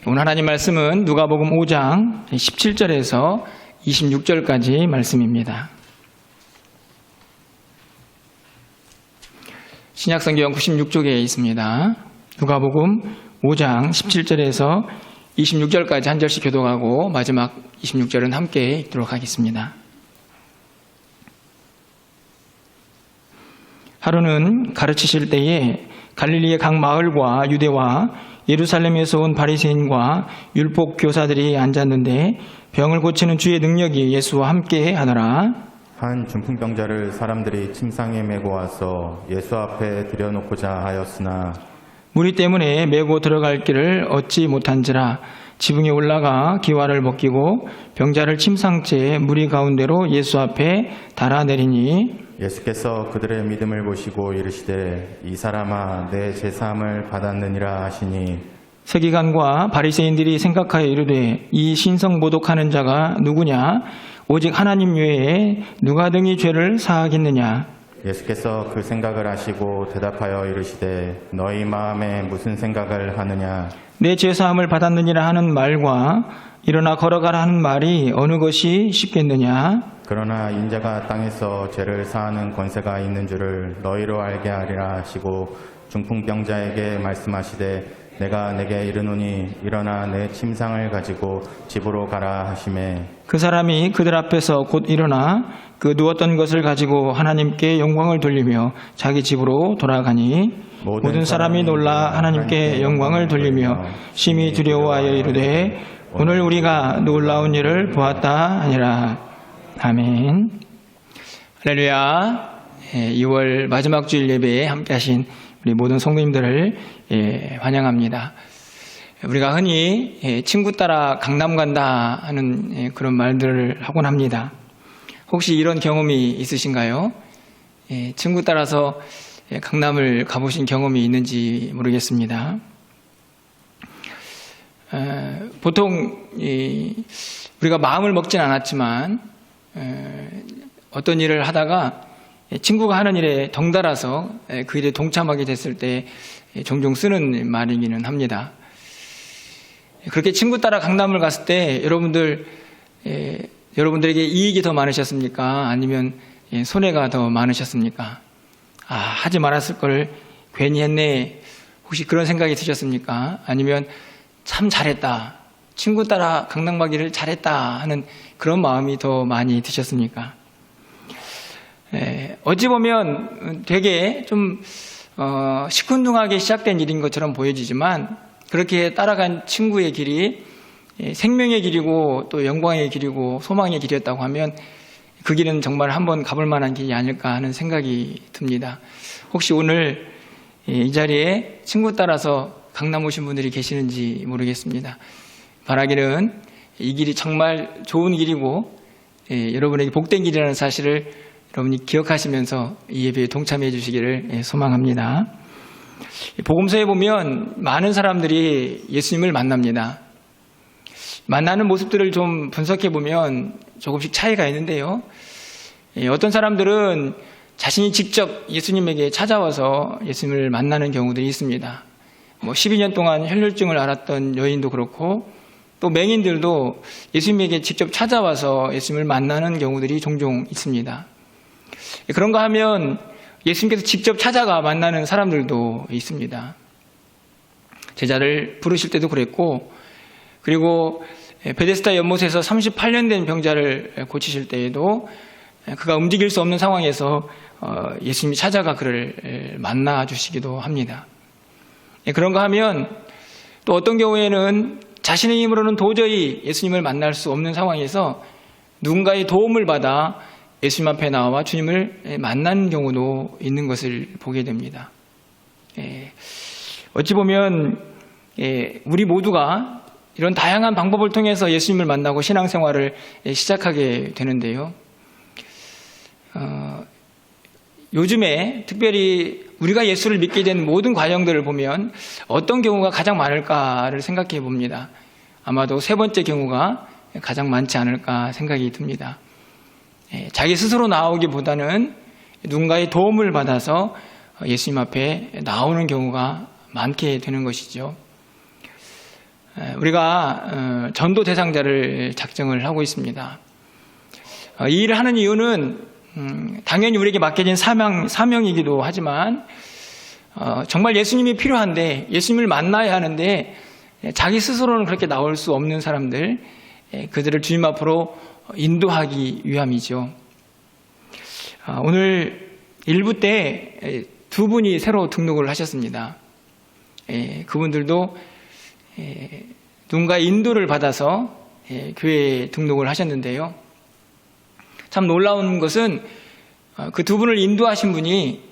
오늘 하나님 말씀은 누가복음 5장 17절에서 26절까지 말씀입니다. 신약성경 96쪽에 있습니다. 누가복음 5장 17절에서 26절까지 한 절씩 교독하고 마지막 26절은 함께 읽도록 하겠습니다. 하루는 가르치실 때에 갈릴리의 각 마을과 유대와 예루살렘에서 온 바리새인과 율법 교사들이 앉았는데 병을 고치는 주의 능력이 예수와 함께 하더라. 한 중풍병자를 사람들이 침상에 메고 와서 예수 앞에 들여놓고자 하였으나 무리 때문에 메고 들어갈 길을 얻지 못한지라 지붕에 올라가 기와를 벗기고 병자를 침상째 무리 가운데로 예수 앞에 달아내리니 예수께서 그들의 믿음을 보시고 이르시되 이 사람아 내 제사함을 받았느니라 하시니 서기관과 바리새인들이 생각하여 이르되 이 신성 모독하는 자가 누구냐 오직 하나님 외에 누가 등이 죄를 사하겠느냐. 예수께서 그 생각을 아시고 대답하여 이르시되 너희 마음에 무슨 생각을 하느냐. 내 죄사함을 받았느니라 하는 말과 일어나 걸어가라 하는 말이 어느 것이 쉽겠느냐. 그러나 인자가 땅에서 죄를 사하는 권세가 있는 줄을 너희로 알게 하리라 하시고 중풍병자에게 말씀하시되 내가 내게 이르노니 일어나 내 침상을 가지고 집으로 가라 하시매 그 사람이 그들 앞에서 곧 일어나 그 누웠던 것을 가지고 하나님께 영광을 돌리며 자기 집으로 돌아가니 모든 사람이 놀라 하나님께 영광을 돌리며 심히 두려워하여 이르되 오늘 우리가 놀라운 일을 보았다 하니라. 아멘. 할렐루야. 2월 마지막 주일 예배에 함께 하신 우리 모든 성도님들을 환영합니다. 우리가 흔히 친구 따라 강남 간다 하는 그런 말들을 하곤 합니다. 혹시 이런 경험이 있으신가요? 친구 따라서 강남을 가보신 경험이 있는지 모르겠습니다. 보통 우리가 마음을 먹진 않았지만 어떤 일을 하다가 친구가 하는 일에 덩달아서 그 일에 동참하게 됐을 때 종종 쓰는 말이기는 합니다. 그렇게 친구 따라 강남을 갔을 때 여러분들에게 이익이 더 많으셨습니까? 아니면 손해가 더 많으셨습니까? 하지 말았을 걸 괜히 했네. 혹시 그런 생각이 드셨습니까? 아니면 참 잘했다. 친구 따라 강남 가기를 잘했다 하는 그런 마음이 더 많이 드셨습니까? 어찌 보면 되게 좀 시큰둥하게 시작된 일인 것처럼 보여지지만 그렇게 따라간 친구의 길이 생명의 길이고 또 영광의 길이고 소망의 길이었다고 하면 그 길은 정말 한번 가볼 만한 길이 아닐까 하는 생각이 듭니다. 혹시 오늘 이 자리에 친구 따라서 강남 오신 분들이 계시는지 모르겠습니다. 바라기는 이 길이 정말 좋은 길이고 여러분에게 복된 길이라는 사실을 여러분이 기억하시면서 이 예배에 동참해 주시기를 소망합니다. 복음서에 보면 많은 사람들이 예수님을 만납니다. 만나는 모습들을 좀 분석해 보면 조금씩 차이가 있는데요. 어떤 사람들은 자신이 직접 예수님에게 찾아와서 예수님을 만나는 경우들이 있습니다. 12년 동안 혈혈증을 앓았던 여인도 그렇고 또 맹인들도 예수님에게 직접 찾아와서 예수님을 만나는 경우들이 종종 있습니다. 그런가 하면 예수님께서 직접 찾아가 만나는 사람들도 있습니다. 제자를 부르실 때도 그랬고 그리고 베데스다 연못에서 38년 된 병자를 고치실 때에도 그가 움직일 수 없는 상황에서 예수님이 찾아가 그를 만나 주시기도 합니다. 그런가 하면 또 어떤 경우에는 자신의 힘으로는 도저히 예수님을 만날 수 없는 상황에서 누군가의 도움을 받아 예수님 앞에 나와 주님을 만난 경우도 있는 것을 보게 됩니다. 어찌 보면 우리 모두가 이런 다양한 방법을 통해서 예수님을 만나고 신앙생활을 시작하게 되는데요. 요즘에 특별히 우리가 예수를 믿게 된 모든 과정들을 보면 어떤 경우가 가장 많을까를 생각해 봅니다. 아마도 세 번째 경우가 가장 많지 않을까 생각이 듭니다. 자기 스스로 나오기보다는 누군가의 도움을 받아서 예수님 앞에 나오는 경우가 많게 되는 것이죠. 우리가 전도 대상자를 작정을 하고 있습니다. 이 일을 하는 이유는 당연히 우리에게 맡겨진 사명이기도 하지만 정말 예수님이 필요한데 예수님을 만나야 하는데 자기 스스로는 그렇게 나올 수 없는 사람들, 그들을 주님 앞으로 인도하기 위함이죠. 오늘 1부 때 두 분이 새로 등록을 하셨습니다. 그분들도 누군가의 인도를 받아서 교회에 등록을 하셨는데요. 참 놀라운 것은 그 두 분을 인도하신 분이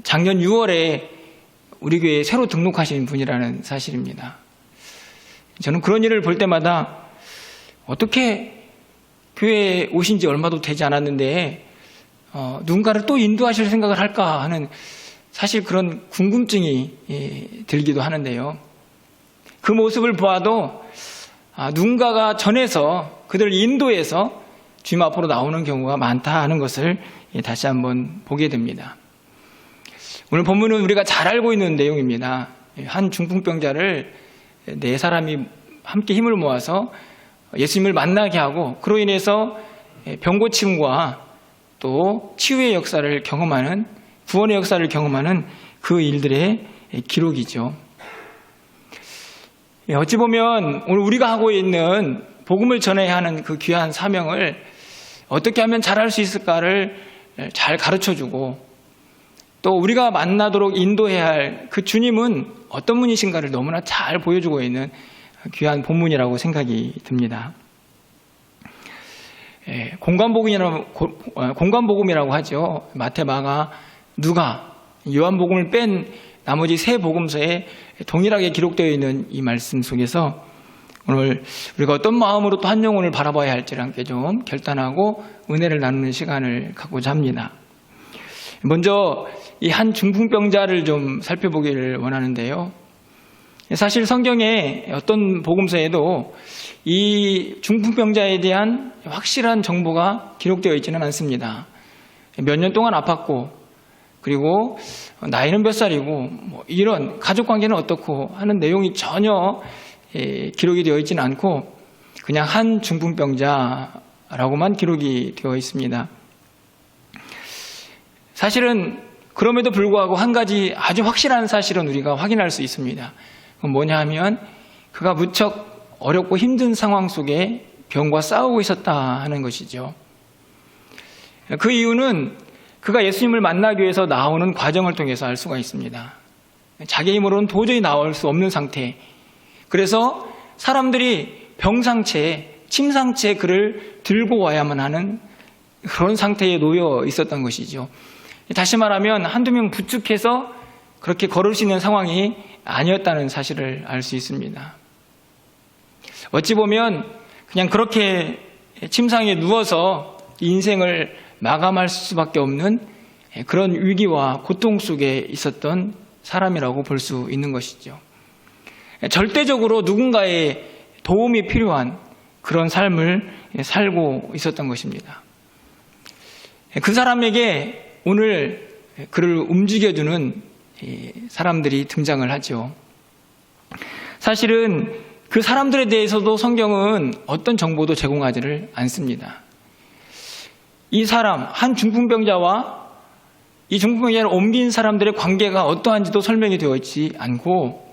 작년 6월에 우리 교회에 새로 등록하신 분이라는 사실입니다. 저는 그런 일을 볼 때마다 어떻게 교회에 오신 지 얼마도 되지 않았는데 누군가를 또 인도하실 생각을 할까 하는 사실 그런 궁금증이 들기도 하는데요. 그 모습을 보아도 누군가가 전해서 그들을 인도해서 주님 앞으로 나오는 경우가 많다 하는 것을 다시 한번 보게 됩니다. 오늘 본문은 우리가 잘 알고 있는 내용입니다. 한 중풍병자를 네 사람이 함께 힘을 모아서 예수님을 만나게 하고 그로 인해서 병고침과 또 치유의 역사를 경험하는, 구원의 역사를 경험하는 그 일들의 기록이죠. 어찌 보면 오늘 우리가 하고 있는 복음을 전해야 하는 그 귀한 사명을 어떻게 하면 잘할 수 있을까를 잘 가르쳐주고 또 우리가 만나도록 인도해야 할 그 주님은 어떤 분이신가를 너무나 잘 보여주고 있는 귀한 본문이라고 생각이 듭니다. 공관복음이라고 하죠. 마태, 마가, 누가, 요한복음을 뺀 나머지 세 복음서에 동일하게 기록되어 있는 이 말씀 속에서 오늘 우리가 어떤 마음으로 또 한 영혼을 바라봐야 할지를 함께 좀 결단하고 은혜를 나누는 시간을 갖고자 합니다. 먼저 이 한 중풍병자를 좀 살펴보기를 원하는데요. 사실 성경에 어떤 복음서에도 이 중풍병자에 대한 확실한 정보가 기록되어 있지는 않습니다. 몇 년 동안 아팠고 그리고 나이는 몇 살이고 뭐 이런 가족관계는 어떻고 하는 내용이 전혀 기록이 되어 있지는 않고 그냥 한 중풍병자라고만 기록이 되어 있습니다. 사실은 그럼에도 불구하고 한 가지 아주 확실한 사실은 우리가 확인할 수 있습니다. 그건 뭐냐 하면 그가 무척 어렵고 힘든 상황 속에 병과 싸우고 있었다 하는 것이죠. 그 이유는 그가 예수님을 만나기 위해서 나오는 과정을 통해서 알 수가 있습니다. 자기 힘으로는 도저히 나올 수 없는 상태. 그래서 사람들이 병상체, 침상체 그를 들고 와야만 하는 그런 상태에 놓여 있었던 것이죠. 다시 말하면 한두 명 부축해서 그렇게 걸을 수 있는 상황이 아니었다는 사실을 알 수 있습니다. 어찌 보면 그냥 그렇게 침상에 누워서 인생을 마감할 수밖에 없는 그런 위기와 고통 속에 있었던 사람이라고 볼 수 있는 것이죠. 절대적으로 누군가의 도움이 필요한 그런 삶을 살고 있었던 것입니다. 그 사람에게 오늘 그를 움직여주는 사람들이 등장을 하죠. 사실은 그 사람들에 대해서도 성경은 어떤 정보도 제공하지를 않습니다. 이 사람, 한 중풍병자와 이 중풍병자를 옮긴 사람들의 관계가 어떠한지도 설명이 되어 있지 않고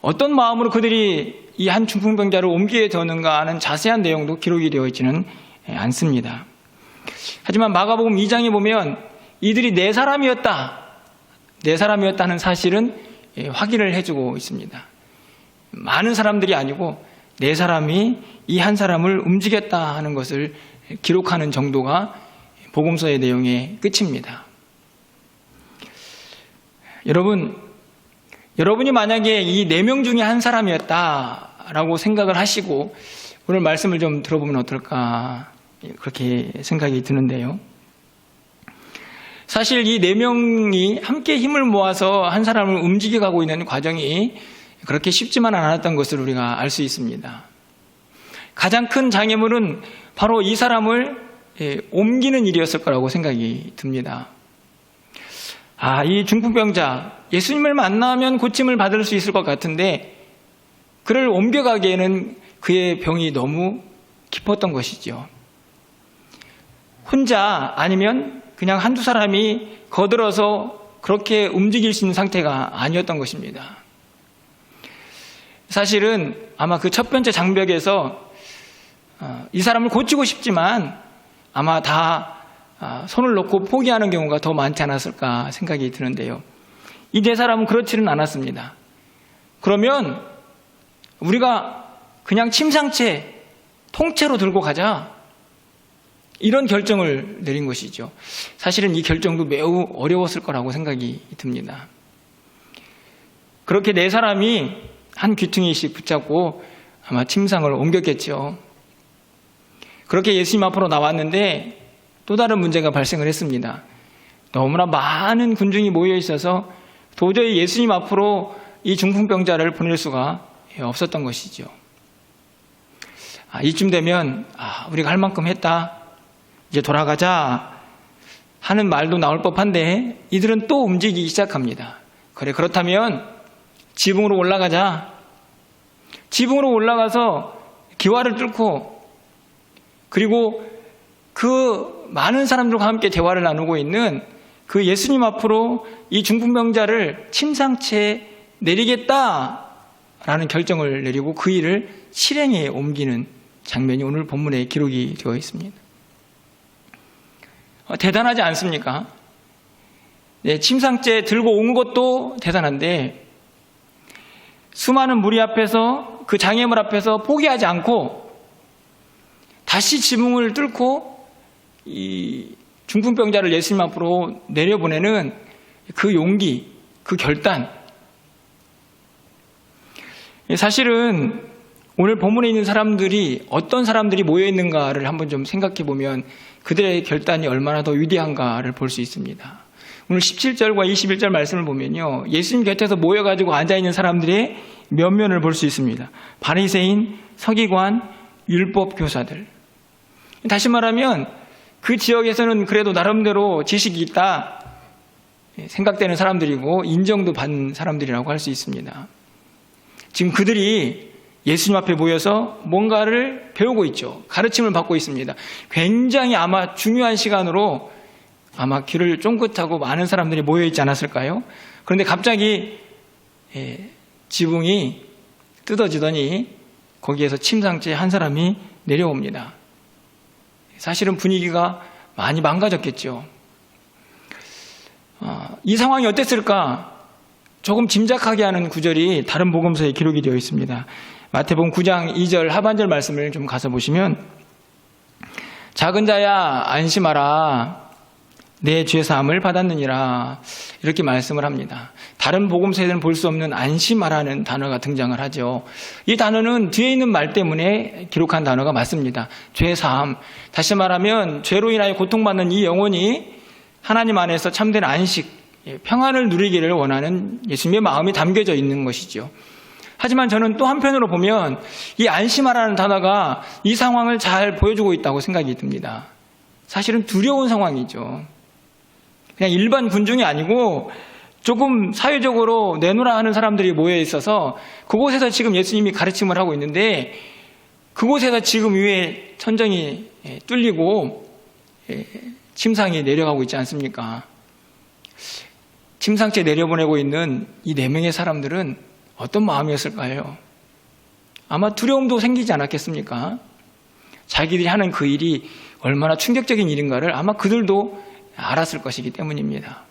어떤 마음으로 그들이 이 한 중풍병자를 옮기게 되었는가 하는 자세한 내용도 기록이 되어 있지는 않습니다. 하지만 마가복음 2장에 보면 이들이 네 사람이었다는 사실은 확인을 해주고 있습니다. 많은 사람들이 아니고 네 사람이 이 한 사람을 움직였다 하는 것을 기록하는 정도가 복음서의 내용의 끝입니다. 여러분이 만약에 이 네 명 중에 한 사람이었다라고 생각을 하시고 오늘 말씀을 좀 들어보면 어떨까 그렇게 생각이 드는데요. 사실 이 네 명이 함께 힘을 모아서 한 사람을 움직여가고 있는 과정이 그렇게 쉽지만 않았던 것을 우리가 알 수 있습니다. 가장 큰 장애물은 바로 이 사람을 옮기는 일이었을 거라고 생각이 듭니다. 이 중풍병자, 예수님을 만나면 고침을 받을 수 있을 것 같은데 그를 옮겨가기에는 그의 병이 너무 깊었던 것이죠. 혼자 아니면 그냥 한두 사람이 거들어서 그렇게 움직일 수 있는 상태가 아니었던 것입니다. 사실은 아마 그 첫 번째 장벽에서 이 사람을 고치고 싶지만 아마 다 손을 놓고 포기하는 경우가 더 많지 않았을까 생각이 드는데요. 이 네 사람은 그렇지는 않았습니다. 그러면 우리가 그냥 침상채 통째로 들고 가자, 이런 결정을 내린 것이죠. 사실은 이 결정도 매우 어려웠을 거라고 생각이 듭니다. 그렇게 네 사람이 한 귀퉁이씩 붙잡고 아마 침상을 옮겼겠죠. 그렇게 예수님 앞으로 나왔는데 또 다른 문제가 발생을 했습니다. 너무나 많은 군중이 모여 있어서 도저히 예수님 앞으로 이 중풍병자를 보낼 수가 없었던 것이죠. 이쯤 되면 우리가 할 만큼 했다, 이제 돌아가자 하는 말도 나올 법한데 이들은 또 움직이기 시작합니다. 그래, 그렇다면 지붕으로 올라가자. 지붕으로 올라가서 기와를 뚫고, 그리고 그 많은 사람들과 함께 대화를 나누고 있는 그 예수님 앞으로 이 중풍병자를 침상채에 내리겠다라는 결정을 내리고 그 일을 실행에 옮기는 장면이 오늘 본문에 기록이 되어 있습니다. 대단하지 않습니까? 네, 침상채 들고 온 것도 대단한데 수많은 무리 앞에서, 그 장애물 앞에서 포기하지 않고 다시 지붕을 뚫고 이 중풍병자를 예수님 앞으로 내려보내는 그 용기, 그 결단. 사실은 오늘 본문에 있는 사람들이 어떤 사람들이 모여있는가를 한번 좀 생각해 보면 그들의 결단이 얼마나 더 위대한가를 볼 수 있습니다. 오늘 17절과 21절 말씀을 보면요, 예수님 곁에서 모여가지고 앉아있는 사람들의 면면을 볼 수 있습니다. 바리새인, 서기관, 율법 교사들. 다시 말하면 그 지역에서는 그래도 나름대로 지식이 있다 생각되는 사람들이고 인정도 받는 사람들이라고 할 수 있습니다. 지금 그들이 예수님 앞에 모여서 뭔가를 배우고 있죠. 가르침을 받고 있습니다. 굉장히 아마 중요한 시간으로 아마 귀를 쫑긋하고 많은 사람들이 모여있지 않았을까요? 그런데 갑자기 지붕이 뜯어지더니 거기에서 침상채에 한 사람이 내려옵니다. 사실은 분위기가 많이 망가졌겠죠. 이 상황이 어땠을까? 조금 짐작하게 하는 구절이 다른 복음서에 기록이 되어 있습니다. 마태복음 9장 2절 하반절 말씀을 좀 가서 보시면, 작은 자야 안심하라, 내 죄사함을 받았느니라, 이렇게 말씀을 합니다. 다른 복음서에는 볼 수 없는 안심하라는 단어가 등장을 하죠. 이 단어는 뒤에 있는 말 때문에 기록한 단어가 맞습니다. 죄사함. 다시 말하면 죄로 인하여 고통받는 이 영혼이 하나님 안에서 참된 안식, 평안을 누리기를 원하는 예수님의 마음이 담겨져 있는 것이죠. 하지만 저는 또 한편으로 보면 이 안심하라는 단어가 이 상황을 잘 보여주고 있다고 생각이 듭니다. 사실은 두려운 상황이죠. 그냥 일반 군중이 아니고 조금 사회적으로 내놓으라 하는 사람들이 모여 있어서 그곳에서 지금 예수님이 가르침을 하고 있는데, 그곳에서 지금 위에 천정이 뚫리고 침상이 내려가고 있지 않습니까? 침상채 내려보내고 있는 이 4명의 사람들은 어떤 마음이었을까요? 아마 두려움도 생기지 않았겠습니까? 자기들이 하는 그 일이 얼마나 충격적인 일인가를 아마 그들도 알았을 것이기 때문입니다.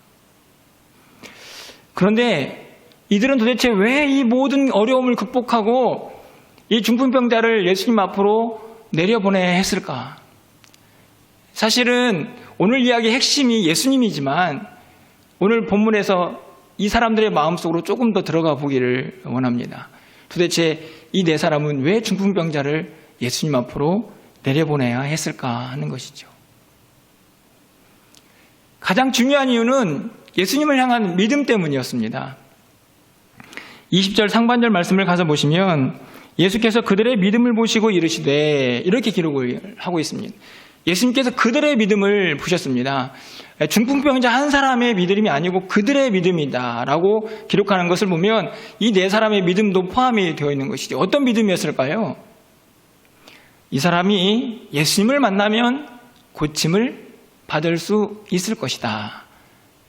그런데 이들은 도대체 왜 이 모든 어려움을 극복하고 이 중풍병자를 예수님 앞으로 내려보내야 했을까? 사실은 오늘 이야기의 핵심이 예수님이지만 오늘 본문에서 이 사람들의 마음속으로 조금 더 들어가 보기를 원합니다. 도대체 이 4사람은 왜 중풍병자를 예수님 앞으로 내려보내야 했을까 하는 것이죠. 가장 중요한 이유는 예수님을 향한 믿음 때문이었습니다. 20절 상반절 말씀을 가서 보시면 예수께서 그들의 믿음을 보시고 이르시되, 이렇게 기록을 하고 있습니다. 예수님께서 그들의 믿음을 보셨습니다. 중풍병자 한 사람의 믿음이 아니고 그들의 믿음이다라고 기록하는 것을 보면 이 네 사람의 믿음도 포함이 되어 있는 것이죠. 어떤 믿음이었을까요? 이 사람이 예수님을 만나면 고침을 받을 수 있을 것이다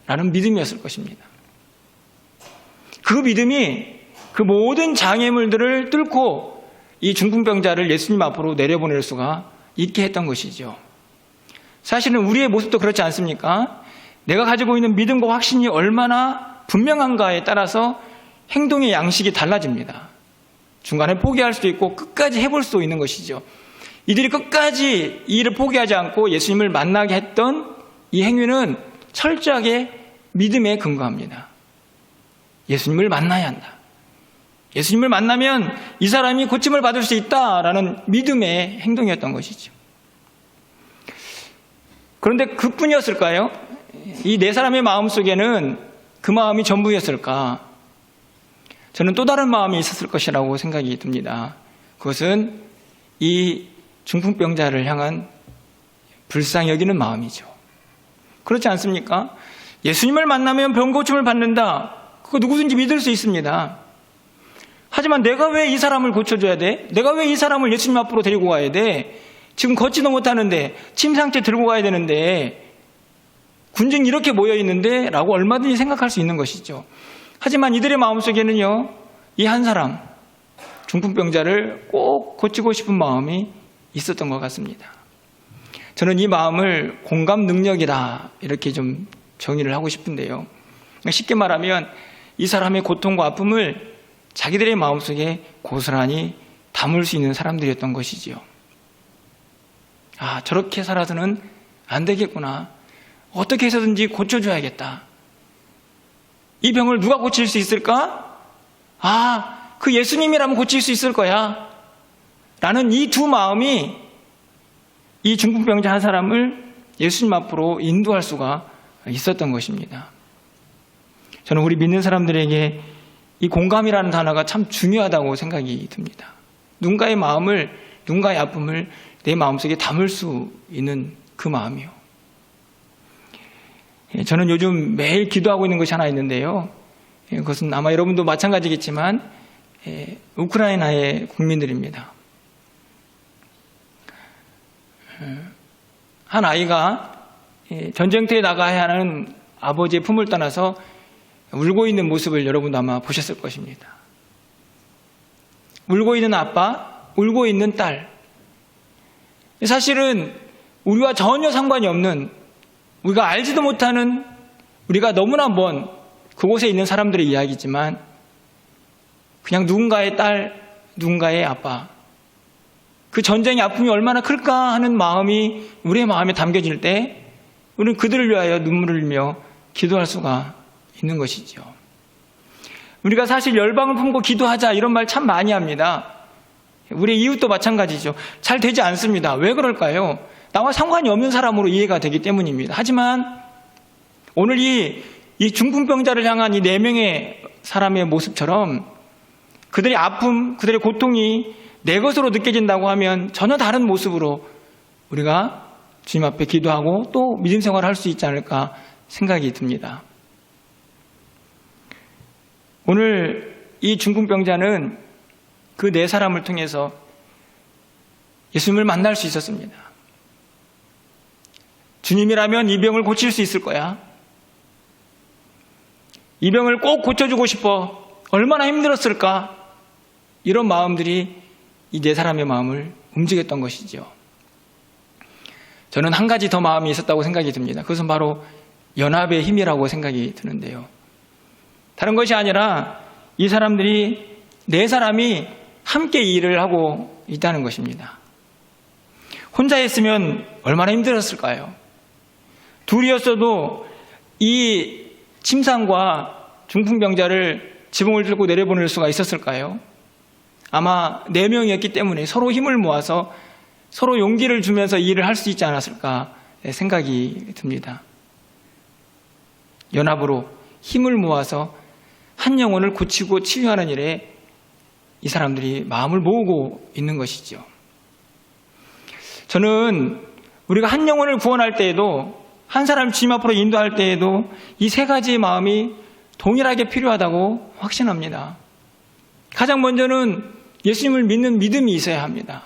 라는 믿음이었을 것입니다. 그 믿음이 그 모든 장애물들을 뚫고 이 중풍병자를 예수님 앞으로 내려보낼 수가 있게 했던 것이죠. 사실은 우리의 모습도 그렇지 않습니까? 내가 가지고 있는 믿음과 확신이 얼마나 분명한가에 따라서 행동의 양식이 달라집니다. 중간에 포기할 수도 있고 끝까지 해볼 수 있는 것이죠. 이들이 끝까지 이 일을 포기하지 않고 예수님을 만나게 했던 이 행위는 철저하게 믿음에 근거합니다. 예수님을 만나야 한다. 예수님을 만나면 이 사람이 고침을 받을 수 있다라는 믿음의 행동이었던 것이죠. 그런데 그뿐이었을까요? 이 네 사람의 마음속에는 그 마음이 전부였을까? 저는 또 다른 마음이 있었을 것이라고 생각이 듭니다. 그것은 이 중풍병자를 향한 불쌍히 여기는 마음이죠. 그렇지 않습니까? 예수님을 만나면 병 고침을 받는다. 그거 누구든지 믿을 수 있습니다. 하지만 내가 왜 이 사람을 고쳐줘야 돼? 내가 왜 이 사람을 예수님 앞으로 데리고 가야 돼? 지금 걷지도 못하는데 침상째 들고 가야 되는데 군중이 이렇게 모여있는데 라고 얼마든지 생각할 수 있는 것이죠. 하지만 이들의 마음속에는요, 이 한 사람 중풍병자를 꼭 고치고 싶은 마음이 있었던 것 같습니다. 저는 이 마음을 공감 능력이다 이렇게 좀 정의를 하고 싶은데요. 쉽게 말하면 이 사람의 고통과 아픔을 자기들의 마음속에 고스란히 담을 수 있는 사람들이었던 것이지요. 아, 저렇게 살아서는 안 되겠구나. 어떻게 해서든지 고쳐줘야겠다. 이 병을 누가 고칠 수 있을까? 아, 그 예수님이라면 고칠 수 있을 거야. 라는 이 두 마음이 이 중풍병자 한 사람을 예수님 앞으로 인도할 수가 있었던 것입니다. 저는 우리 믿는 사람들에게 이 공감이라는 단어가 참 중요하다고 생각이 듭니다. 누군가의 마음을, 누군가의 아픔을 내 마음속에 담을 수 있는 그 마음이요. 저는 요즘 매일 기도하고 있는 것이 하나 있는데요. 그것은 아마 여러분도 마찬가지겠지만 우크라이나의 국민들입니다. 한 아이가 전쟁터에 나가야 하는 아버지의 품을 떠나서 울고 있는 모습을 여러분도 아마 보셨을 것입니다. 울고 있는 아빠, 울고 있는 딸. 사실은 우리와 전혀 상관이 없는, 우리가 알지도 못하는, 우리가 너무나 먼 그곳에 있는 사람들의 이야기지만 그냥 누군가의 딸, 누군가의 아빠, 그 전쟁의 아픔이 얼마나 클까 하는 마음이 우리의 마음에 담겨질 때 우리는 그들을 위하여 눈물을 흘리며 기도할 수가 있는 것이죠. 우리가 사실 열방을 품고 기도하자 이런 말 참 많이 합니다. 우리 이웃도 마찬가지죠. 잘 되지 않습니다. 왜 그럴까요? 나와 상관이 없는 사람으로 이해가 되기 때문입니다. 하지만 오늘 이 중풍병자를 향한 이 4명의 사람의 모습처럼 그들의 아픔, 그들의 고통이 내 것으로 느껴진다고 하면 전혀 다른 모습으로 우리가 주님 앞에 기도하고 또 믿음 생활을 할 수 있지 않을까 생각이 듭니다. 오늘 이 중풍병자는 그 4사람을 통해서 예수님을 만날 수 있었습니다. 주님이라면 이 병을 고칠 수 있을 거야. 이 병을 꼭 고쳐주고 싶어. 얼마나 힘들었을까? 이런 마음들이 이 4사람의 마음을 움직였던 것이죠. 저는 한 가지 더 마음이 있었다고 생각이 듭니다. 그것은 바로 연합의 힘이라고 생각이 드는데요. 다른 것이 아니라 이 사람들이 4사람이 함께 일을 하고 있다는 것입니다. 혼자 했으면 얼마나 힘들었을까요? 둘이었어도 이 침상과 중풍병자를 지붕을 들고 내려보낼 수가 있었을까요? 아마 4명이었기 때문에 서로 힘을 모아서 서로 용기를 주면서 일을 할 수 있지 않았을까 생각이 듭니다. 연합으로 힘을 모아서 한 영혼을 고치고 치유하는 일에 이 사람들이 마음을 모으고 있는 것이죠. 저는 우리가 한 영혼을 구원할 때에도, 한 사람 주님 앞으로 인도할 때에도 이 세 가지의 마음이 동일하게 필요하다고 확신합니다. 가장 먼저는 예수님을 믿는 믿음이 있어야 합니다.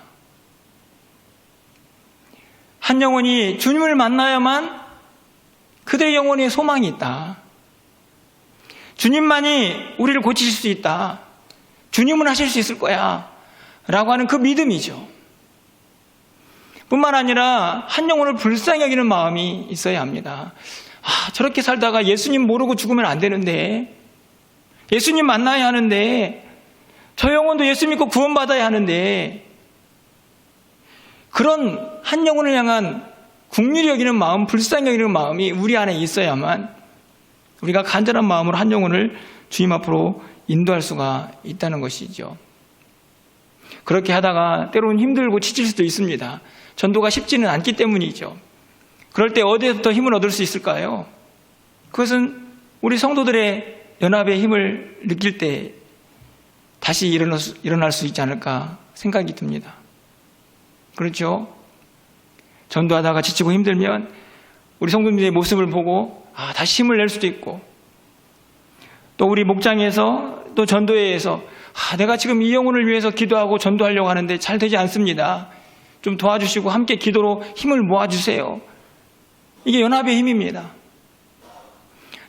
한 영혼이 주님을 만나야만 그들의 영혼에 소망이 있다. 주님만이 우리를 고치실 수 있다. 주님은 하실 수 있을 거야. 라고 하는 그 믿음이죠. 뿐만 아니라 한 영혼을 불쌍히 여기는 마음이 있어야 합니다. 저렇게 살다가 예수님 모르고 죽으면 안 되는데, 예수님 만나야 하는데, 저 영혼도 예수 믿고 구원받아야 하는데, 그런 한 영혼을 향한 긍휼히 여기는 마음, 불쌍히 여기는 마음이 우리 안에 있어야만 우리가 간절한 마음으로 한 영혼을 주님 앞으로 인도할 수가 있다는 것이죠. 그렇게 하다가 때로는 힘들고 지칠 수도 있습니다. 전도가 쉽지는 않기 때문이죠. 그럴 때 어디에서 힘을 얻을 수 있을까요? 그것은 우리 성도들의 연합의 힘을 느낄 때 다시 일어날 수 있지 않을까 생각이 듭니다. 그렇죠? 전도하다가 지치고 힘들면 우리 성도님들의 모습을 보고 다시 힘을 낼 수도 있고, 또 우리 목장에서 또 전도회에서 내가 지금 이 영혼을 위해서 기도하고 전도하려고 하는데 잘 되지 않습니다. 좀 도와주시고 함께 기도로 힘을 모아주세요. 이게 연합의 힘입니다.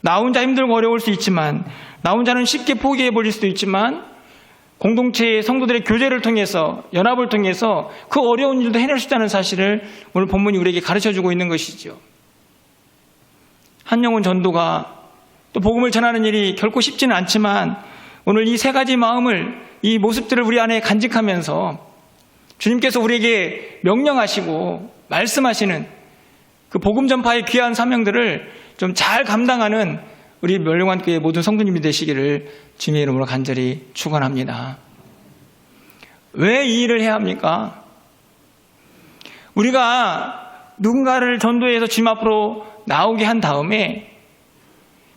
나 혼자 힘들고 어려울 수 있지만, 나 혼자는 쉽게 포기해버릴 수도 있지만, 공동체의 성도들의 교제를 통해서, 연합을 통해서 그 어려운 일도 해낼 수 있다는 사실을 오늘 본문이 우리에게 가르쳐주고 있는 것이죠. 한 영혼 전도가, 또 복음을 전하는 일이 결코 쉽지는 않지만, 오늘 이 세 가지 마음을, 이 모습들을 우리 안에 간직하면서 주님께서 우리에게 명령하시고 말씀하시는 그 복음 전파의 귀한 사명들을 좀 잘 감당하는 우리 멸령관교회 모든 성도님이 되시기를 주님의 이름으로 간절히 축원합니다. 왜 이 일을 해야 합니까? 우리가 누군가를 전도해서 주님 앞으로 나오게 한 다음에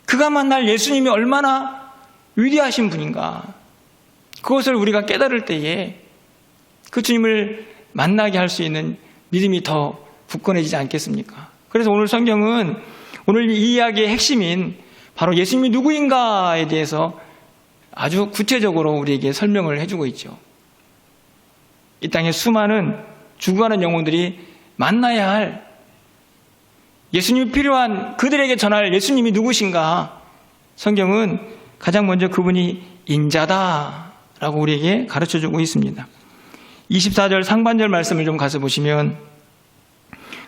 그가 만날 예수님이 얼마나 위대하신 분인가, 그것을 우리가 깨달을 때에 그 주님을 만나게 할 수 있는 믿음이 더 굳건해지지 않겠습니까? 그래서 오늘 성경은 오늘 이 이야기의 핵심인 바로 예수님이 누구인가에 대해서 아주 구체적으로 우리에게 설명을 해주고 있죠. 이 땅에 수많은 죽어가는 영혼들이 만나야 할, 예수님이 필요한 그들에게 전할 예수님이 누구신가, 성경은 가장 먼저 그분이 인자다라고 우리에게 가르쳐주고 있습니다. 24절 상반절 말씀을 좀 가서 보시면,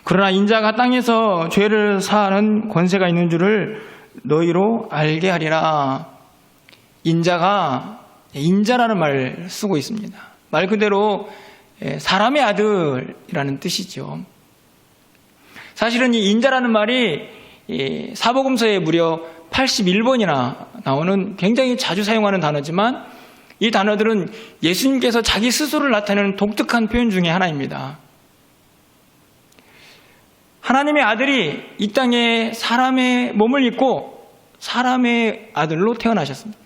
그러나 인자가 땅에서 죄를 사하는 권세가 있는 줄을 너희로 알게 하리라. 인자라는 말을 쓰고 있습니다. 말 그대로 사람의 아들이라는 뜻이죠. 사실은 이 인자라는 말이 사복음서에 무려 81번이나 나오는 굉장히 자주 사용하는 단어지만, 이 단어들은 예수님께서 자기 스스로를 나타내는 독특한 표현 중에 하나입니다. 하나님의 아들이 이 땅에 사람의 몸을 입고 사람의 아들로 태어나셨습니다.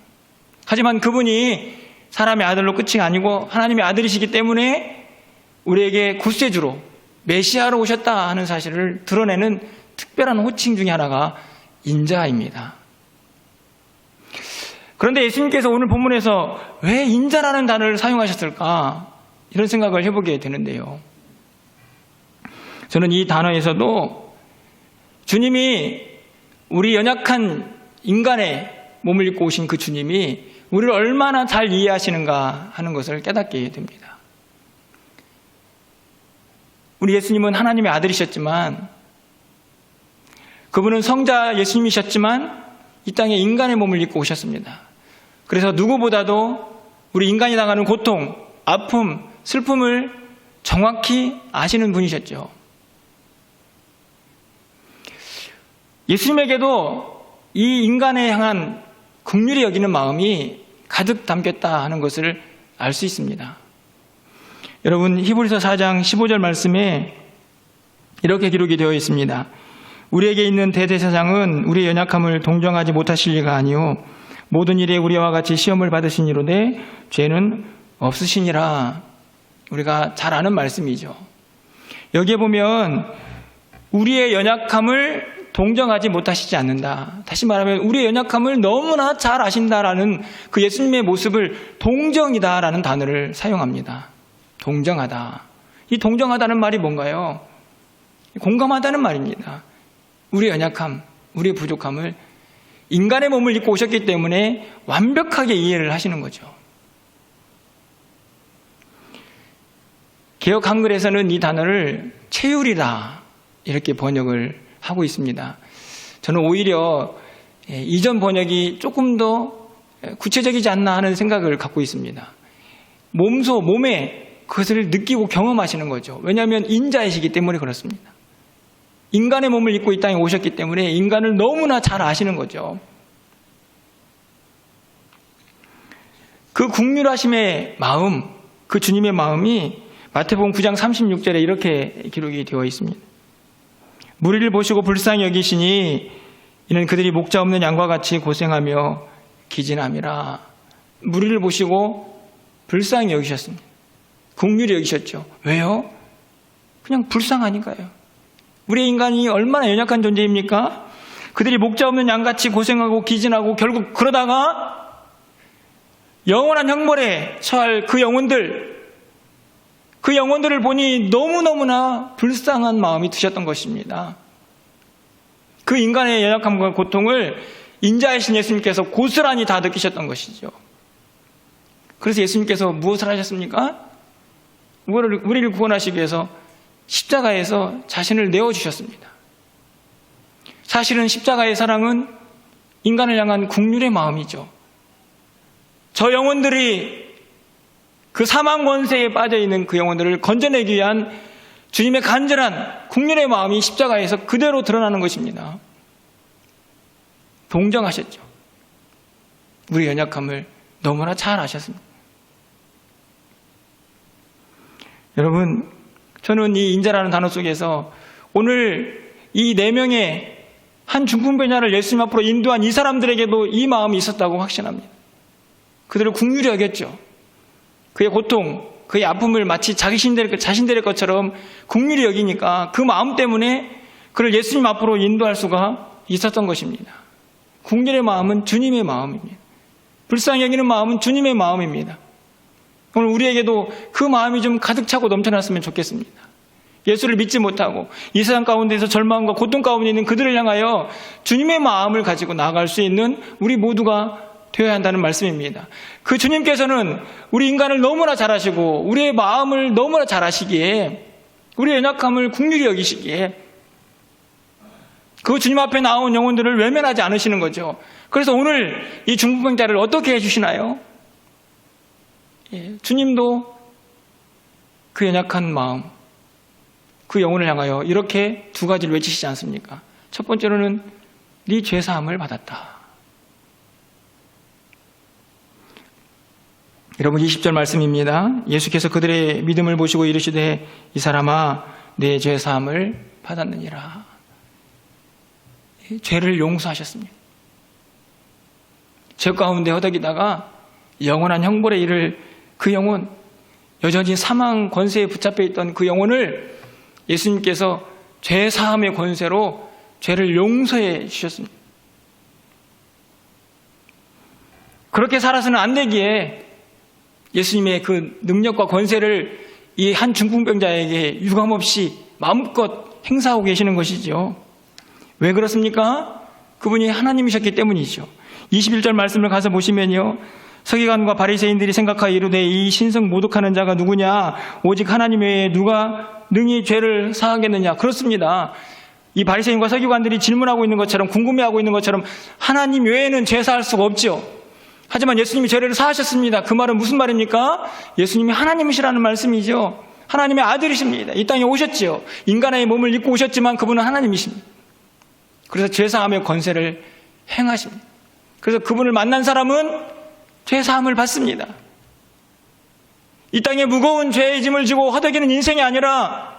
하지만 그분이 사람의 아들로 끝이 아니고 하나님의 아들이시기 때문에 우리에게 구세주로, 메시아로 오셨다 하는 사실을 드러내는 특별한 호칭 중에 하나가 인자입니다. 그런데 예수님께서 오늘 본문에서 왜 인자라는 단어를 사용하셨을까, 이런 생각을 해보게 되는데요. 저는 이 단어에서도 주님이, 우리 연약한 인간의 몸을 입고 오신 그 주님이 우리를 얼마나 잘 이해하시는가 하는 것을 깨닫게 됩니다. 우리 예수님은 하나님의 아들이셨지만, 그분은 성자 예수님이셨지만 이 땅에 인간의 몸을 입고 오셨습니다. 그래서 누구보다도 우리 인간이 당하는 고통, 아픔, 슬픔을 정확히 아시는 분이셨죠. 예수님에게도 이 인간에 향한 긍휼히 여기는 마음이 가득 담겼다 하는 것을 알 수 있습니다. 여러분, 히브리서 4장 15절 말씀에 이렇게 기록이 되어 있습니다. 우리에게 있는 대제사장은 우리의 연약함을 동정하지 못하실 리가 아니요 모든 일에 우리와 같이 시험을 받으시니로되 죄는 없으시니라. 우리가 잘 아는 말씀이죠. 여기에 보면 우리의 연약함을 동정하지 못하시지 않는다. 다시 말하면 우리의 연약함을 너무나 잘 아신다라는 그 예수님의 모습을 동정이다라는 단어를 사용합니다. 동정하다. 이 동정하다는 말이 뭔가요? 공감하다는 말입니다. 우리의 연약함, 우리의 부족함을 인간의 몸을 입고 오셨기 때문에 완벽하게 이해를 하시는 거죠. 개역 한글에서는 이 단어를 체휼이다 이렇게 번역을 하고 있습니다. 저는 오히려 이전 번역이 조금 더 구체적이지 않나 하는 생각을 갖고 있습니다. 몸에 그것을 느끼고 경험하시는 거죠. 왜냐하면 인자이시기 때문에 그렇습니다. 인간의 몸을 입고 이 땅에 오셨기 때문에 인간을 너무나 잘 아시는 거죠. 그 국률하심의 마음, 그 주님의 마음이 마태복음 9장 36절에 이렇게 기록이 되어 있습니다. 무리를 보시고 불쌍히 여기시니 이는 그들이 목자 없는 양과 같이 고생하며 기진함이라. 무리를 보시고 불쌍히 여기셨습니다. 긍휼히 여기셨죠. 왜요? 그냥 불쌍하니까요. 우리 인간이 얼마나 연약한 존재입니까? 그들이 목자 없는 양같이 고생하고 기진하고 결국 그러다가 영원한 형벌에 처할 그 영혼들을 보니 너무너무나 불쌍한 마음이 드셨던 것입니다. 그 인간의 연약함과 고통을 인자이신 예수님께서 고스란히 다 느끼셨던 것이죠. 그래서 예수님께서 무엇을 하셨습니까? 우리를 구원하시기 위해서 십자가에서 자신을 내어주셨습니다. 사실은 십자가의 사랑은 인간을 향한 긍휼의 마음이죠. 저 영혼들이 그 사망 권세에 빠져있는 그 영혼들을 건져내기 위한 주님의 간절한 긍휼의 마음이 십자가에서 그대로 드러나는 것입니다. 동정하셨죠. 우리 연약함을 너무나 잘 아셨습니다. 여러분, 저는 이 인자라는 단어 속에서 오늘 이 4명의 한 중풍병자를 예수님 앞으로 인도한 이 사람들에게도 이 마음이 있었다고 확신합니다. 그들을 긍휼히 여겼죠. 그의 고통, 그의 아픔을 마치 자신들의 것처럼 긍휼히 여기니까 그 마음 때문에 그를 예수님 앞으로 인도할 수가 있었던 것입니다. 긍휼의 마음은 주님의 마음입니다. 불쌍히 여기는 마음은 주님의 마음입니다. 오늘 우리에게도 그 마음이 좀 가득 차고 넘쳐났으면 좋겠습니다. 예수를 믿지 못하고 이 세상 가운데서 절망과 고통 가운데 있는 그들을 향하여 주님의 마음을 가지고 나아갈 수 있는 우리 모두가 되어야 한다는 말씀입니다. 그 주님께서는 우리 인간을 너무나 잘 아시고 우리의 마음을 너무나 잘 아시기에 우리의 연약함을 긍휼히 여기시기에 그 주님 앞에 나온 영혼들을 외면하지 않으시는 거죠. 그래서 오늘 이 중풍병자를 어떻게 해주시나요? 주님도 그 연약한 마음, 그 영혼을 향하여 이렇게 2가지를 외치시지 않습니까? 첫 번째로는 네 죄사함을 받았다. 여러분 20절 말씀입니다. 예수께서 그들의 믿음을 보시고 이르시되 이 사람아 내 죄사함을 받았느니라. 죄를 용서하셨습니다. 죄 가운데 허덕이다가 영원한 형벌에 이를 그 영혼, 여전히 사망 권세에 붙잡혀 있던 그 영혼을 예수님께서 죄사함의 권세로 죄를 용서해 주셨습니다. 그렇게 살아서는 안 되기에 예수님의 그 능력과 권세를 이 한 중풍병자에게 유감없이 마음껏 행사하고 계시는 것이죠. 왜 그렇습니까? 그분이 하나님이셨기 때문이죠. 21절 말씀을 가서 보시면요. 서기관과 바리새인들이 생각하여 이르되 이 신성 모독하는 자가 누구냐? 오직 하나님 외에 누가 능히 죄를 사하겠느냐? 그렇습니다. 이 바리새인과 서기관들이 질문하고 있는 것처럼 궁금해하고 있는 것처럼 하나님 외에는 죄 사할 수가 없죠. 하지만 예수님이 죄를 사하셨습니다. 그 말은 무슨 말입니까? 예수님이 하나님이시라는 말씀이죠. 하나님의 아들이십니다. 이 땅에 오셨지요. 인간의 몸을 입고 오셨지만 그분은 하나님이십니다. 그래서 죄사함의 권세를 행하십니다. 그래서 그분을 만난 사람은 죄사함을 받습니다. 이 땅에 무거운 죄의 짐을 지고 허덕이는 인생이 아니라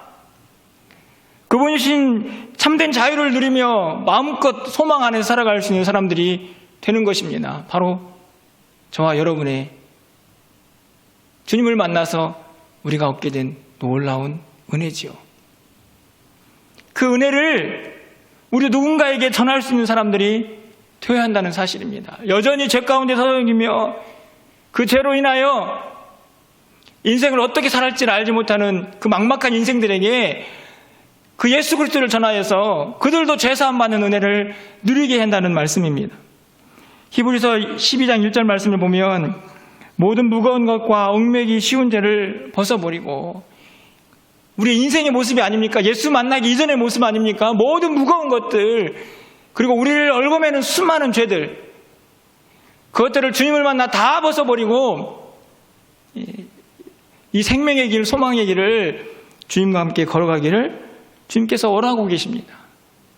그분이신 참된 자유를 누리며 마음껏 소망 안에 살아갈 수 있는 사람들이 되는 것입니다. 바로 저와 여러분의 주님을 만나서 우리가 얻게 된 놀라운 은혜지요. 그 그 은혜를 우리 누군가에게 전할 수 있는 사람들이 되어야 한다는 사실입니다. 여전히 죄 가운데 서성이며 그 죄로 인하여 인생을 어떻게 살할지를 알지 못하는 그 막막한 인생들에게 그 예수 그리스도를 전하여서 그들도 죄사함 받는 은혜를 누리게 한다는 말씀입니다. 히브리서 12장 1절 말씀을 보면 모든 무거운 것과 얽매기 쉬운 죄를 벗어버리고 우리 인생의 모습이 아닙니까? 예수 만나기 이전의 모습 아닙니까? 모든 무거운 것들 그리고 우리를 얽어매는 수많은 죄들 그것들을 주님을 만나 다 벗어버리고 이 생명의 길, 소망의 길을 주님과 함께 걸어가기를 주님께서 원하고 계십니다.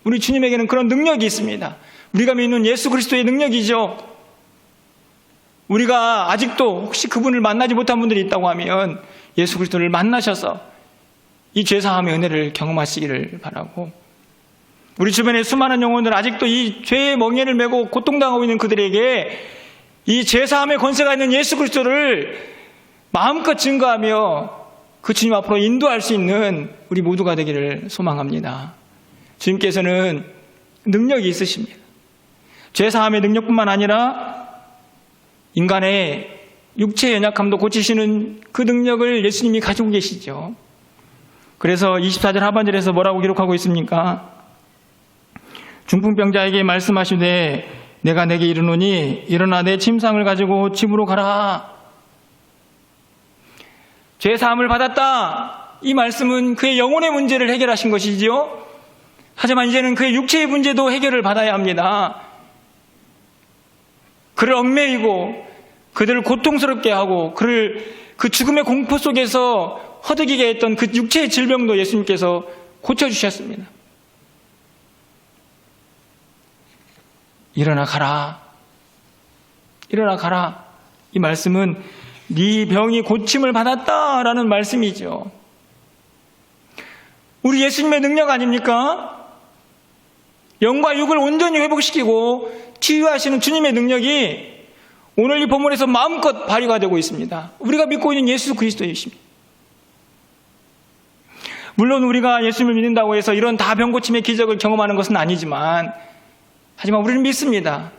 우리 주님에게는 그런 능력이 있습니다. 우리가 믿는 예수 그리스도의 능력이죠. 우리가 아직도 혹시 그분을 만나지 못한 분들이 있다고 하면 예수 그리스도를 만나셔서 이 죄사함의 은혜를 경험하시기를 바라고 우리 주변의 수많은 영혼들 아직도 이 죄의 멍에를 메고 고통당하고 있는 그들에게 이 죄사함의 권세가 있는 예수 그리스도를 마음껏 증거하며 그 주님 앞으로 인도할 수 있는 우리 모두가 되기를 소망합니다. 주님께서는 능력이 있으십니다. 죄사함의 능력뿐만 아니라 인간의 육체의 연약함도 고치시는 그 능력을 예수님이 가지고 계시죠. 그래서 24절 하반절에서 뭐라고 기록하고 있습니까? 중풍병자에게 말씀하시되 내가 내게 이르노니 일어나 내 침상을 가지고 집으로 가라. 죄사함을 받았다. 이 말씀은 그의 영혼의 문제를 해결하신 것이지요. 하지만 이제는 그의 육체의 문제도 해결을 받아야 합니다. 그를 얽매이고 그들을 고통스럽게 하고 그를 그 죽음의 공포 속에서 허덕이게 했던 그 육체의 질병도 예수님께서 고쳐주셨습니다. 일어나 가라. 일어나 가라. 이 말씀은 네 병이 고침을 받았다라는 말씀이죠. 우리 예수님의 능력 아닙니까? 영과 육을 온전히 회복시키고 치유하시는 주님의 능력이 오늘 이 본문에서 마음껏 발휘가 되고 있습니다. 우리가 믿고 있는 예수 그리스도이십니다. 물론 우리가 예수님을 믿는다고 해서 이런 다 병고침의 기적을 경험하는 것은 아니지만 하지만 우리는 믿습니다.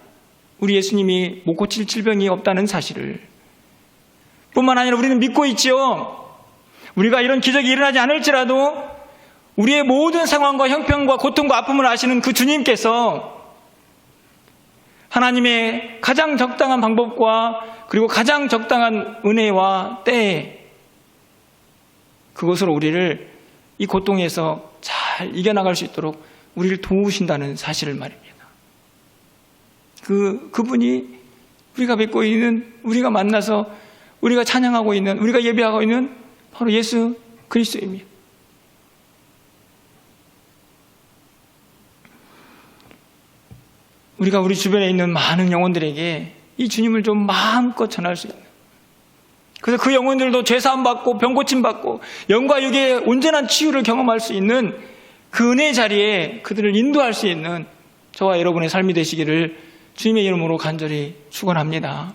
우리 예수님이 못 고칠 질병이 없다는 사실을 뿐만 아니라 우리는 믿고 있지요. 우리가 이런 기적이 일어나지 않을지라도 우리의 모든 상황과 형편과 고통과 아픔을 아시는 그 주님께서 하나님의 가장 적당한 방법과 그리고 가장 적당한 은혜와 때에 그것으로 우리를 이 고통에서 잘 이겨나갈 수 있도록 우리를 도우신다는 사실을 말입니다. 그분이 우리가 믿고 있는, 우리가 만나서 우리가 찬양하고 있는, 우리가 예배하고 있는 바로 예수 그리스도입니다. 우리가 우리 주변에 있는 많은 영혼들에게 이 주님을 좀 마음껏 전할 수 있는, 그래서 그 영혼들도 죄사함 받고 병고침 받고 영과 육의 온전한 치유를 경험할 수 있는 그 은혜의 자리에 그들을 인도할 수 있는 저와 여러분의 삶이 되시기를 주님의 이름으로 간절히 축원합니다.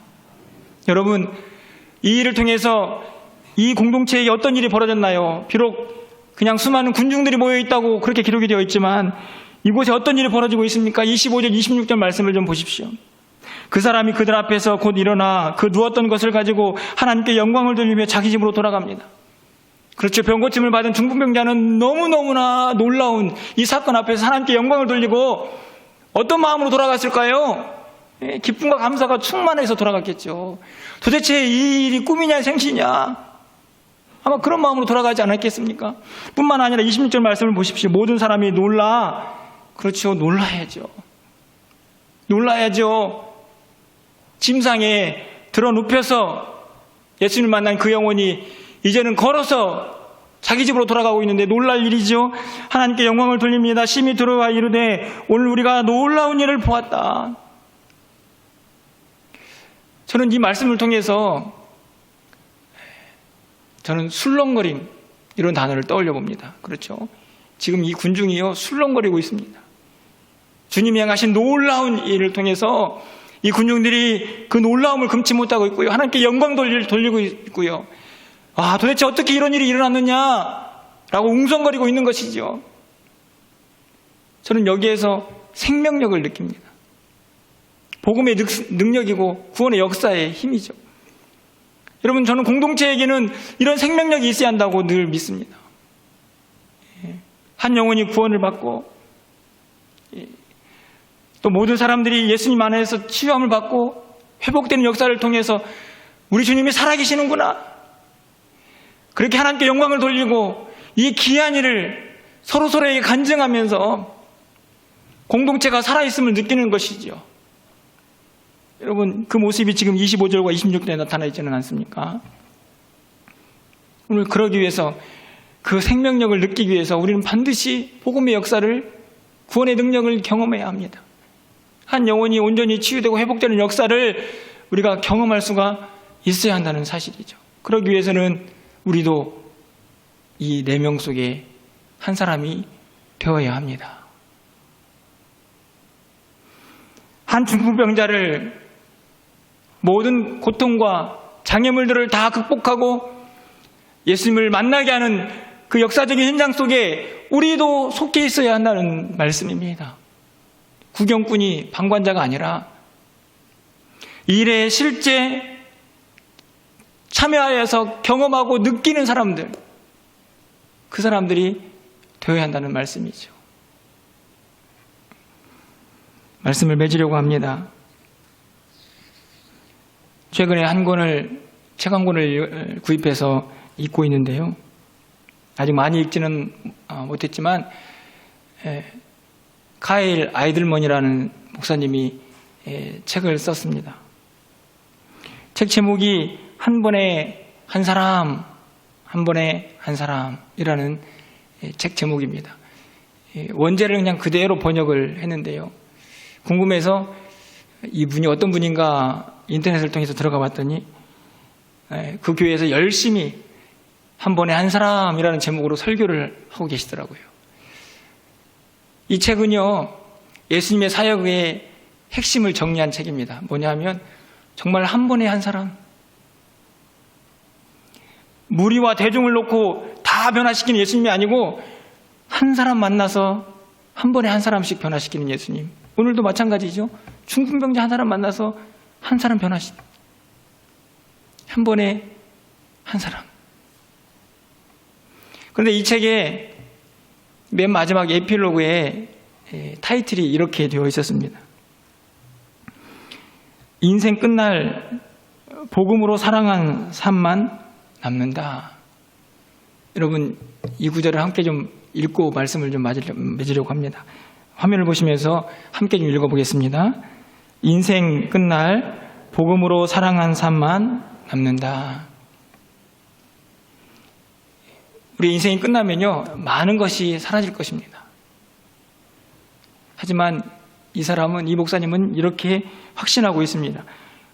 여러분, 이 일을 통해서 이 공동체에 어떤 일이 벌어졌나요? 비록 그냥 수많은 군중들이 모여 있다고 그렇게 기록이 되어 있지만 이곳에 어떤 일이 벌어지고 있습니까? 25절, 26절 말씀을 좀 보십시오. 그 사람이 그들 앞에서 곧 일어나 그 누웠던 것을 가지고 하나님께 영광을 돌리며 자기 집으로 돌아갑니다. 그렇죠. 병고침을 받은 중풍병자는 너무너무나 놀라운 이 사건 앞에서 하나님께 영광을 돌리고 어떤 마음으로 돌아갔을까요? 기쁨과 감사가 충만해서 돌아갔겠죠. 도대체 이 일이 꿈이냐 생시냐? 아마 그런 마음으로 돌아가지 않았겠습니까? 뿐만 아니라 26절 말씀을 보십시오. 모든 사람이 놀라. 그렇죠. 놀라야죠. 놀라야죠. 침상에 들어 눕혀서 예수님을 만난 그 영혼이 이제는 걸어서 자기 집으로 돌아가고 있는데 놀랄 일이죠. 하나님께 영광을 돌립니다. 심히 들어와 이르되 오늘 우리가 놀라운 일을 보았다. 저는 이 말씀을 통해서 저는 술렁거림 이런 단어를 떠올려 봅니다. 그렇죠. 지금 이 군중이요 술렁거리고 있습니다. 주님이 행하신 놀라운 일을 통해서 이 군중들이 그 놀라움을 금치 못하고 있고요. 하나님께 영광 돌리고 있고요. 아, 도대체 어떻게 이런 일이 일어났느냐라고 웅성거리고 있는 것이죠. 저는 여기에서 생명력을 느낍니다. 복음의 능력이고 구원의 역사의 힘이죠. 여러분, 저는 공동체에게는 이런 생명력이 있어야 한다고 늘 믿습니다. 한 영혼이 구원을 받고 또 모든 사람들이 예수님 안에서 치유함을 받고 회복되는 역사를 통해서 우리 주님이 살아계시는구나, 그렇게 하나님께 영광을 돌리고 이 귀한 일을 서로서로에게 간증하면서 공동체가 살아있음을 느끼는 것이죠. 여러분, 그 모습이 지금 25절과 26절에 나타나 있지는 않습니까? 오늘 그러기 위해서, 그 생명력을 느끼기 위해서 우리는 반드시 복음의 역사를, 구원의 능력을 경험해야 합니다. 한 영혼이 온전히 치유되고 회복되는 역사를 우리가 경험할 수가 있어야 한다는 사실이죠. 그러기 위해서는 우리도 이 4명 속에 한 사람이 되어야 합니다. 한 중풍병자를 모든 고통과 장애물들을 다 극복하고 예수님을 만나게 하는 그 역사적인 현장 속에 우리도 속해 있어야 한다는 말씀입니다. 구경꾼이 방관자가 아니라 이 일에 실제 참여하여서 경험하고 느끼는 사람들, 그 사람들이 되어야 한다는 말씀이죠. 말씀을 맺으려고 합니다. 최근에 책 한 권을 구입해서 읽고 있는데요. 아직 많이 읽지는 못했지만 카일 아이들먼이라는 목사님이 책을 썼습니다. 책 제목이 한 번에 한 사람, 한 번에 한 사람이라는 책 제목입니다. 원제를 그냥 그대로 번역을 했는데요. 궁금해서 이분이 어떤 분인가 인터넷을 통해서 들어가 봤더니 그 교회에서 열심히 한 번에 한 사람이라는 제목으로 설교를 하고 계시더라고요. 이 책은요, 예수님의 사역의 핵심을 정리한 책입니다. 뭐냐 하면 정말 한 번에 한 사람, 무리와 대중을 놓고 다 변화시키는 예수님이 아니고 한 사람 만나서 한 번에 한 사람씩 변화시키는 예수님. 오늘도 마찬가지죠. 중풍병자 한 사람 만나서 한 사람 변화시키는, 한 번에 한 사람. 그런데 이 책의 맨 마지막 에필로그에 타이틀이 이렇게 되어 있었습니다. 인생 끝날 복음으로 사랑한 삶만 남는다. 여러분, 이 구절을 함께 좀 읽고 말씀을 좀 맺으려고 합니다. 화면을 보시면서 함께 좀 읽어보겠습니다. 인생 끝날 복음으로 사랑한 삶만 남는다. 우리 인생이 끝나면요, 많은 것이 사라질 것입니다. 하지만 이 사람은, 이 목사님은 이렇게 확신하고 있습니다.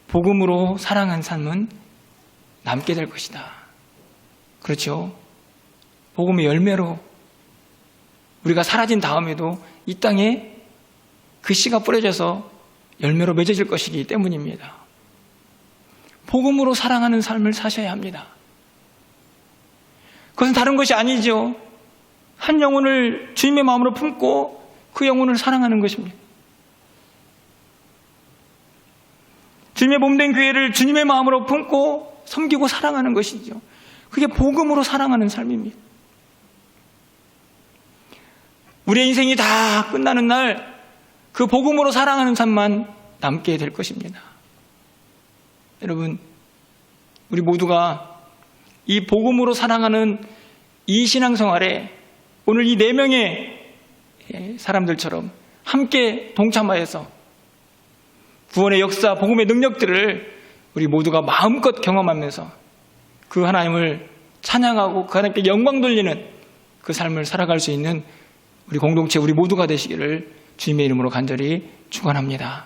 복음으로 사랑한 삶은 남게 될 것이다. 그렇죠? 복음의 열매로 우리가 사라진 다음에도 이 땅에 그 씨가 뿌려져서 열매로 맺어질 것이기 때문입니다. 복음으로 사랑하는 삶을 사셔야 합니다. 그것은 다른 것이 아니죠. 한 영혼을 주님의 마음으로 품고 그 영혼을 사랑하는 것입니다. 주님의 몸된 교회를 주님의 마음으로 품고 섬기고 사랑하는 것이죠. 그게 복음으로 사랑하는 삶입니다. 우리의 인생이 다 끝나는 날 그 복음으로 사랑하는 삶만 남게 될 것입니다. 여러분, 우리 모두가 이 복음으로 사랑하는 이 신앙생활에 오늘 이 4명의 사람들처럼 함께 동참하여서 구원의 역사, 복음의 능력들을 우리 모두가 마음껏 경험하면서 그 하나님을 찬양하고 그 하나님께 영광 돌리는 그 삶을 살아갈 수 있는 우리 공동체, 우리 모두가 되시기를 주님의 이름으로 간절히 축원합니다.